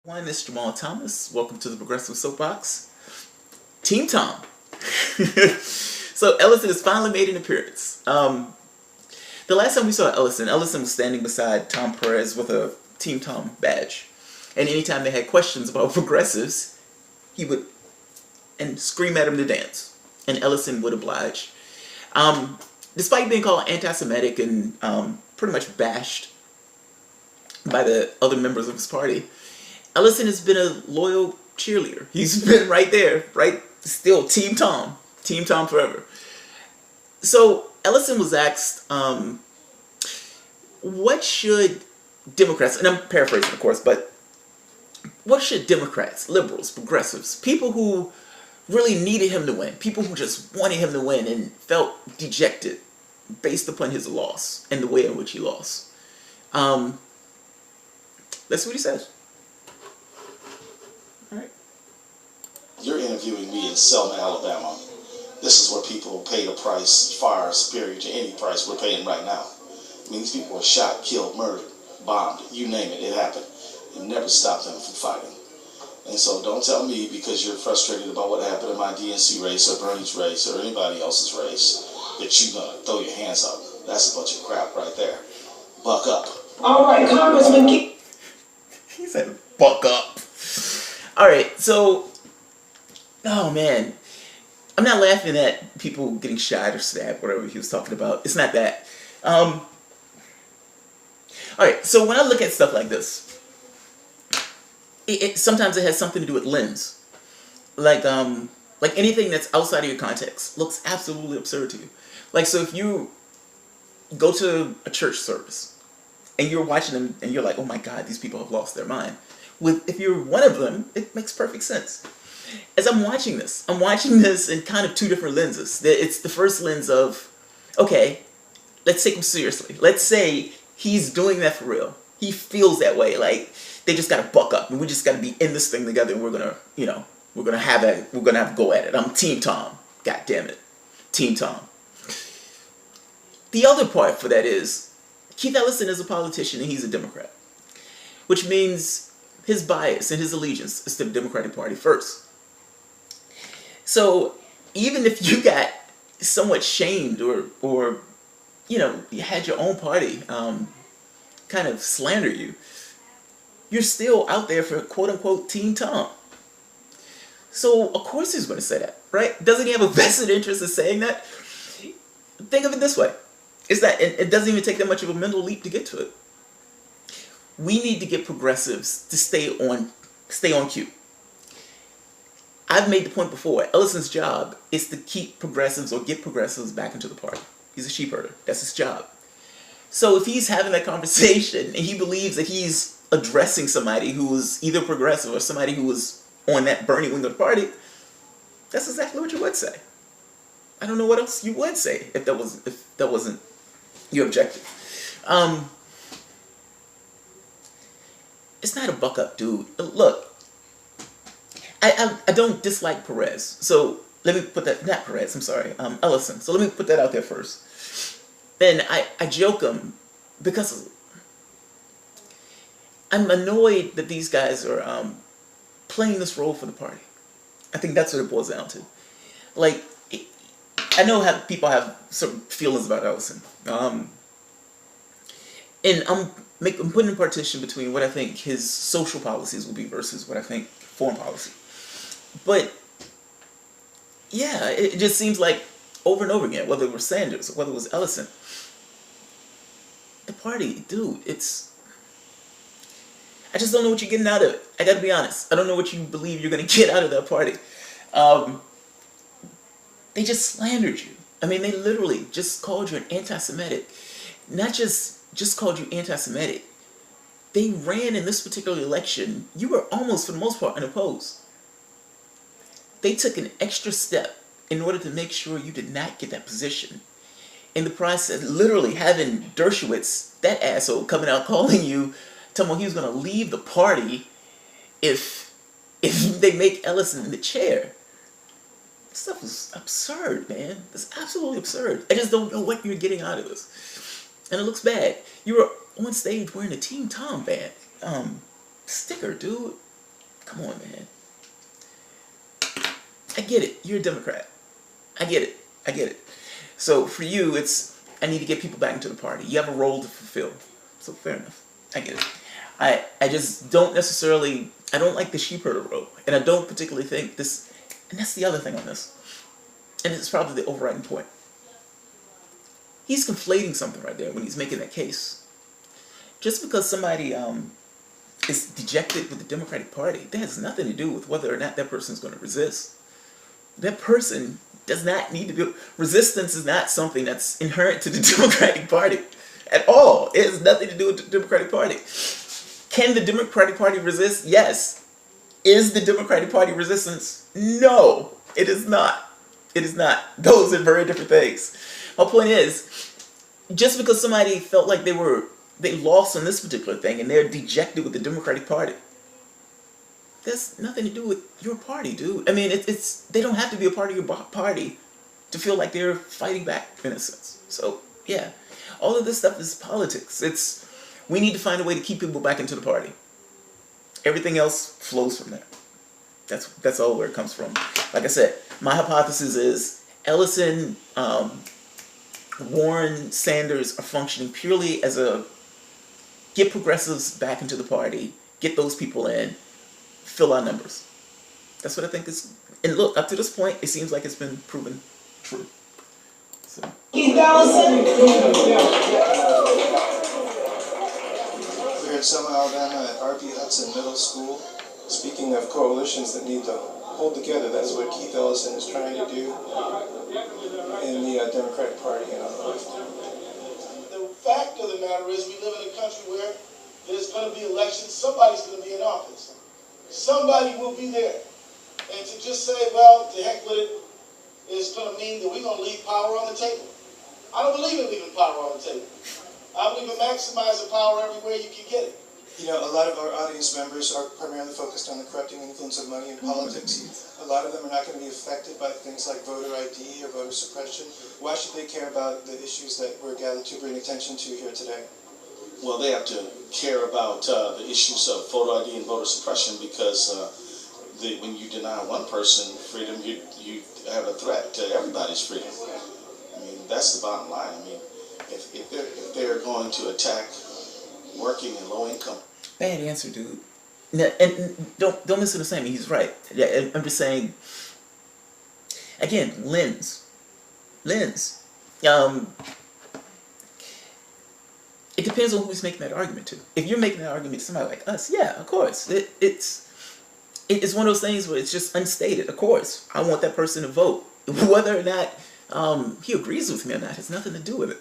One, Mr. Jamal Thomas. Welcome to the Progressive Soapbox. Team Tom. So Ellison has finally made an appearance. The last time we saw Ellison was standing beside Tom Perez with a Team Tom badge. And anytime they had questions about progressives, he would scream at him to dance. And Ellison would oblige. Despite being called anti-Semitic and pretty much bashed by the other members of his party, Ellison has been a loyal cheerleader. He's been right there, right? Still Team Tom. Team Tom forever. So Ellison was asked, what should Democrats, and I'm paraphrasing of course, but what should Democrats, liberals, progressives, people who really needed him to win, people who just wanted him to win and felt dejected based upon his loss and the way in which he lost. Let's see what he says. You're interviewing me in Selma, Alabama. This is where people pay the price far superior to any price we're paying right now. I mean, these people were shot, killed, murdered, bombed, you name it, it happened. It never stopped them from fighting. And so don't tell me because you're frustrated about what happened in my DNC race or Bernie's race or anybody else's race that you're going to throw your hands up. That's a bunch of crap right there. Buck up. All right, Congressman. He said, buck up. All right, so... Oh man, I'm not laughing at people getting shot or stabbed, whatever he was talking about. It's not that. Alright, so when I look at stuff like this, sometimes it has something to do with lens. Like anything that's outside of your context looks absolutely absurd to you. Like, so if you go to a church service and you're watching them and you're like, oh my God, these people have lost their mind. If you're one of them, it makes perfect sense. As I'm watching this in kind of two different lenses. It's the first lens of, okay, let's take him seriously. Let's say he's doing that for real. He feels that way. Like, they just gotta buck up and we just gotta be in this thing together and we're gonna have a go at it. I'm Team Tom. God damn it. Team Tom. The other part for that is, Keith Ellison is a politician and he's a Democrat. Which means his bias and his allegiance is to the Democratic Party first. So even if you got somewhat shamed or you had your own party kind of slander you, you're still out there for quote unquote Team Tom. So of course he's going to say that, right? Doesn't he have a vested interest in saying that? Think of it this way. Is that it doesn't even take that much of a mental leap to get to it. We need to get progressives to stay on cue. I've made the point before, Ellison's job is to keep progressives or get progressives back into the party. He's a sheep herder. That's his job. So if he's having that conversation and he believes that he's addressing somebody who was either progressive or somebody who was on that Bernie wing of the party, that's exactly what you would say. I don't know what else you would say if that wasn't your objective. It's not a buck up, dude. Look, I don't dislike Perez. So let me put that, not Perez, I'm sorry, Ellison. So let me put that out there first. And I joke him because I'm annoyed that these guys are playing this role for the party. I think that's what it boils down to. Like, I know how people have some feelings about Ellison. And I'm putting a partition between what I think his social policies will be versus what I think foreign policy. But, yeah, it just seems like over and over again, whether it was Sanders or whether it was Ellison, the party, dude, I just don't know what you're getting out of it. I gotta be honest. I don't know what you believe you're gonna get out of that party. They just slandered you. I mean, they literally just called you an anti-Semitic. Not just called you anti-Semitic. They ran in this particular election. You were almost, for the most part, unopposed. They took an extra step in order to make sure you did not get that position. In the process, literally having Dershowitz, that asshole, coming out calling you, telling him he was going to leave the party if they make Ellison in the chair. This stuff is absurd, man. It's absolutely absurd. I just don't know what you're getting out of this. And it looks bad. You were on stage wearing a Team Tom band sticker, dude. come on, man. I get it. You're a Democrat. I get it. I get it. So for you, it's, I need to get people back into the party. You have a role to fulfill. So fair enough. I get it. I just don't necessarily, I don't like the sheep herder role. And I don't particularly think this, and that's the other thing on this. And it's probably the overriding point. He's conflating something right there when he's making that case. Just because somebody is dejected with the Democratic Party, that has nothing to do with whether or not that person is going to resist. That person does not need to be, resistance is not something that's inherent to the Democratic Party at all. It has nothing to do with the Democratic Party. Can the Democratic Party resist? Yes. Is the Democratic Party resistance? No, it is not. It is not. Those are very different things. My point is, just because somebody felt like they lost on this particular thing and they're dejected with the Democratic Party, that's nothing to do with your party, dude. I mean, it's they don't have to be a part of your party to feel like they're fighting back, in a sense. So, yeah. All of this stuff is politics. We need to find a way to keep people back into the party. Everything else flows from there. That's all where it comes from. Like I said, my hypothesis is Ellison, Warren, Sanders are functioning purely as a get progressives back into the party, get those people in, fill our numbers. That's what I think is. And look, up to this point, it seems like it's been proven true. So. Ellison. We're in Selma, Alabama at R.B. Hudson Middle School. Speaking of coalitions that need to hold together, that's what Keith Ellison is trying to do in the Democratic Party and on the left. The fact of the matter is we live in a country where there's going to be elections. Somebody's going to be in office. Somebody will be there. And to just say, well, to heck with it, is going to mean that we're going to leave power on the table. I don't believe in leaving power on the table. I believe in maximizing power everywhere you can get it. You know, a lot of our audience members are primarily focused on the corrupting influence of money in politics. A lot of them are not going to be affected by things like voter ID or voter suppression. Why should they care about the issues that we're gathered to bring attention to here today? Well, they have to care about the issues of voter ID and voter suppression because when you deny one person freedom, you have a threat to everybody's freedom. I mean, that's the bottom line. I mean, if they're going to attack working and low income. Bad answer, dude. And don't misunderstand me. He's right. I'm just saying. Again, lens. It depends on who's making that argument to. If you're making that argument to somebody like us, yeah, of course. It's one of those things where it's just unstated. Of course, I want that person to vote. Whether or not he agrees with me or not has nothing to do with it.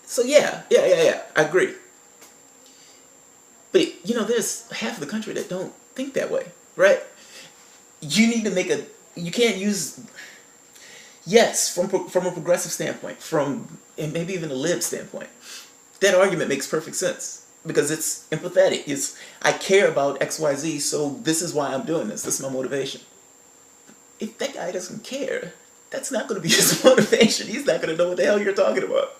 So yeah, I agree. But, you know, there's half of the country that don't think that way, right? You need to make you can't use, yes, from a progressive standpoint, and maybe even a lib standpoint, that argument makes perfect sense because it's empathetic. I care about XYZ, so this is why I'm doing this. This is my motivation. If that guy doesn't care, that's not going to be his motivation. He's not going to know what the hell you're talking about.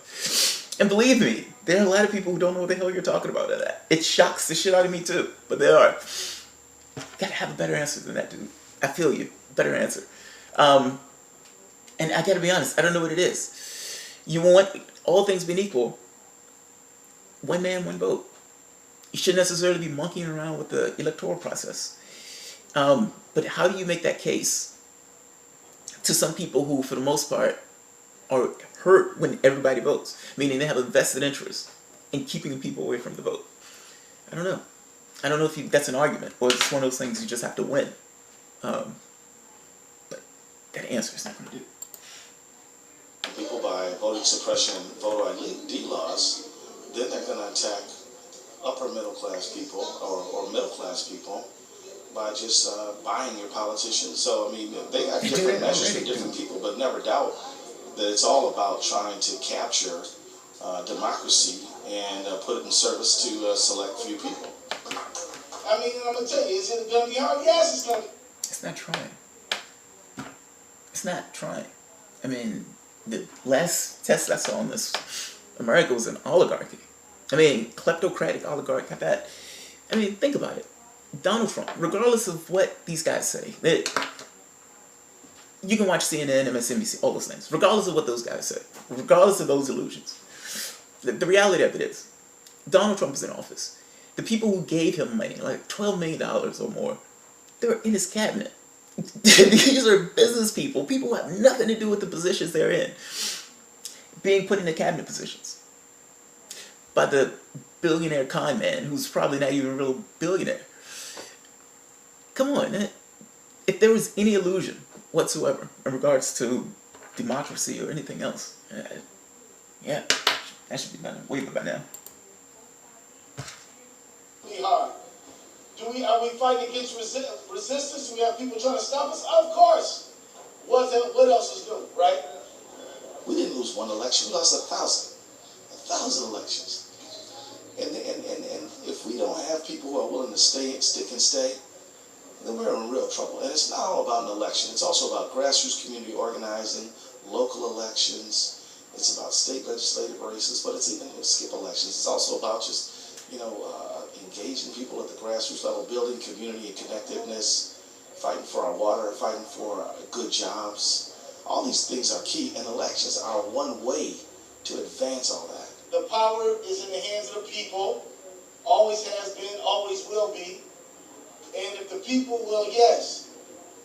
And believe me, there are a lot of people who don't know what the hell you're talking about. It shocks the shit out of me too, but there are. You gotta have a better answer than that, dude. I feel you. Better answer. And I gotta be honest, I don't know what it is. You want, all things being equal, one man, one vote. You shouldn't necessarily be monkeying around with the electoral process. But how do you make that case to some people who, for the most part, are hurt when everybody votes, meaning they have a vested interest in keeping people away from the vote? I don't know. I don't know if that's an argument or it's one of those things you just have to win. But that answer is not going to do. People by voting suppression and voter ID laws, then they're going to attack upper middle class people or middle class people by just buying your politicians. So, I mean, they have different measures for different people, but never doubt that it's all about trying to capture democracy and put it in service to a select few people. I mean, I'm going to tell you, is it going to be hard? Yes, it's going to be. It's not trying. It's not trying. I mean, the last test I saw on this, America was an oligarchy. I mean, kleptocratic oligarchy. I mean, think about it. Donald Trump, regardless of what these guys say, you can watch CNN, MSNBC, all those things, regardless of what those guys say, regardless of those illusions. The reality of it is, Donald Trump is in office. The people who gave him money, like $12 million or more, they're in his cabinet. These are business people who have nothing to do with the positions they're in, being put into cabinet positions by the billionaire con man who's probably not even a real billionaire. Come on, man. If there was any illusion whatsoever in regards to democracy or anything else, yeah, that should be done way by now. Hard. Are we fighting against resistance? Do we have people trying to stop us? Of course. What else is new, right? We didn't lose one election. We lost 1,000 elections. And if we don't have people who are willing to stick and stay, then we're in real trouble. And it's not all about an election. It's also about grassroots community organizing, local elections. It's about state legislative races, but it's even skip elections. It's also about just, engaging people at the grassroots level, building community and connectedness, fighting for our water, fighting for good jobs. All these things are key, and elections are one way to advance all that. The power is in the hands of the people, always has been, always will be. And if the people will, yes,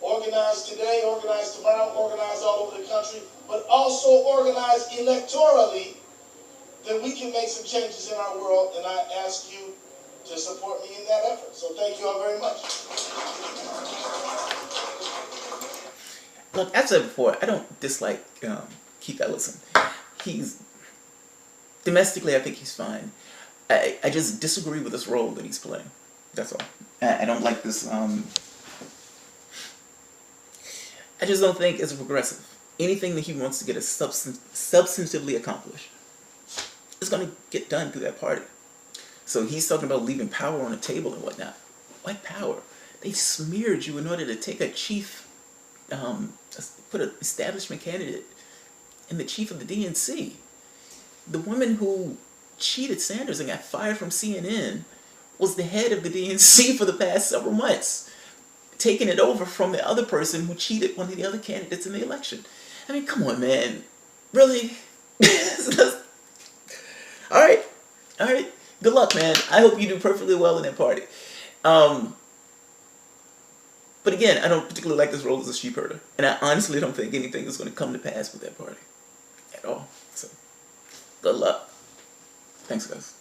organize today, organize tomorrow, organize all over the country, but also organize electorally, then we can make some changes in our world, and I ask you to support me in that effort. So thank you all very much. Look, I've said before, I don't dislike Keith Ellison. Domestically, I think he's fine. I just disagree with this role that he's playing. That's all. I don't like this. I just don't think it's progressive. Anything that he wants to get substantively accomplished is going to get done through that party. So he's talking about leaving power on the table and whatnot. What power? They smeared you in order to take a chief, put an establishment candidate in the chief of the DNC. The woman who cheated Sanders and got fired from CNN was the head of the DNC for the past several months, taking it over from the other person who cheated one of the other candidates in the election. I mean, come on, man. Really? All right. Good luck, man. I hope you do perfectly well in that party. But again, I don't particularly like this role as a sheep herder. And I honestly don't think anything is going to come to pass with that party at all. So, good luck. Thanks, guys.